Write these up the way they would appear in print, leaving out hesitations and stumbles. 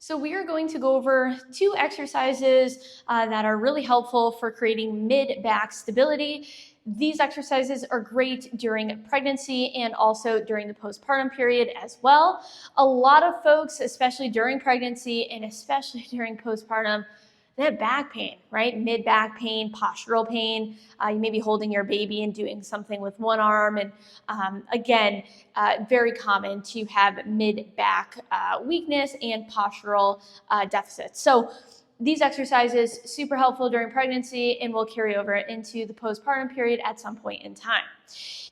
So we are going to go over two exercises that are really helpful for creating mid-back stability. These exercises are great during pregnancy and also during the postpartum period as well. A lot of folks, especially during pregnancy and especially during postpartum, they have back pain, right? Mid-back pain, postural pain. You may be holding your baby and doing something with one arm. And again, very common to have mid-back weakness and postural deficits. So these exercises, super helpful during pregnancy and will carry over into the postpartum period at some point in time.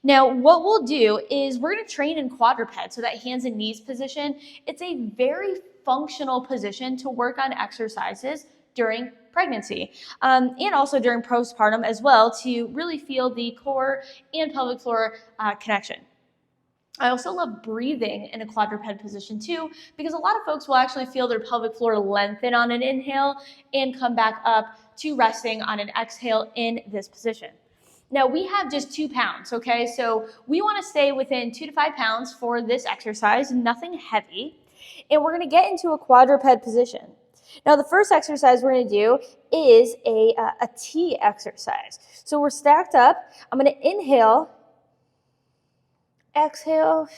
Now, what we'll do is we're going to train in quadruped, so that hands and knees position. It's a very functional position to work on exercises during pregnancy and also during postpartum as well, to really feel the core and pelvic floor connection. I also love breathing in a quadruped position too, because a lot of folks will actually feel their pelvic floor lengthen on an inhale and come back up to resting on an exhale in this position. Now we have just 2 pounds, okay? So we want to stay within 2 to 5 pounds for this exercise, nothing heavy. And we're going to get into a quadruped position. Now, the first exercise we're going to do is a T exercise. So we're stacked up. I'm going to inhale, exhale.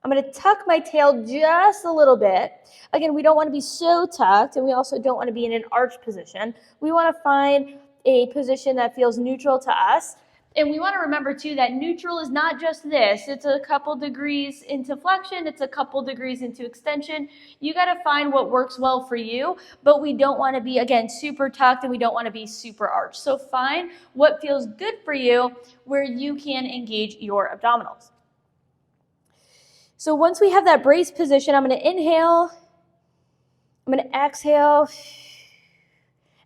I'm going to tuck my tail just a little bit. Again, we don't want to be so tucked, and we also don't want to be in an arch position. We want to find a position that feels neutral to us. And we want to remember, too, that neutral is not just this. It's a couple degrees into flexion. It's a couple degrees into extension. You got to find what works well for you, but we don't want to be, again, super tucked, and we don't want to be super arched. So find what feels good for you where you can engage your abdominals. So once we have that brace position, I'm going to inhale. I'm going to exhale.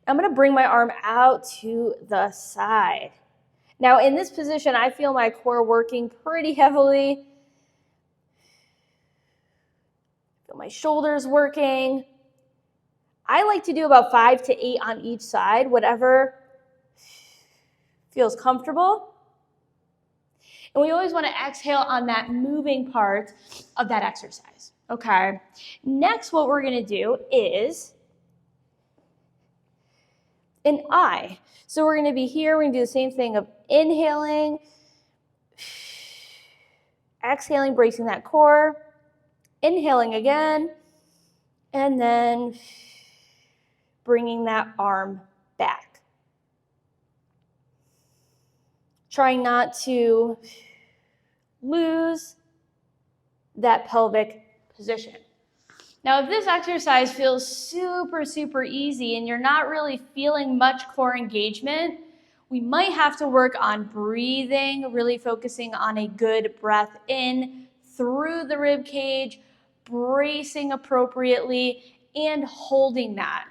I'm going to bring my arm out to the side. Now, in this position, I feel my core working pretty heavily. Feel my shoulders working. I like to do about 5 to 8 on each side, whatever feels comfortable. And we always want to exhale on that moving part of that exercise, okay? Next, what we're going to do is an I. So we're going to be here. We're going to do the same thing of inhaling, exhaling, bracing that core, inhaling again, and then bringing that arm back. Trying not to lose that pelvic position. Now, if this exercise feels super, super easy and you're not really feeling much core engagement, we might have to work on breathing, really focusing on a good breath in through the rib cage, bracing appropriately, and holding that.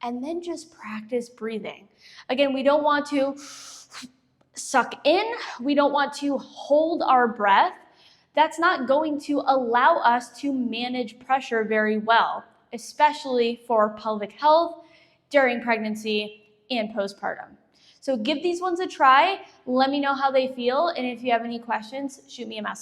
And then just practice breathing. Again, we don't want to suck in. We don't want to hold our breath. That's not going to allow us to manage pressure very well, especially for pelvic health during pregnancy and postpartum. So give these ones a try. Let me know how they feel. And if you have any questions, shoot me a message.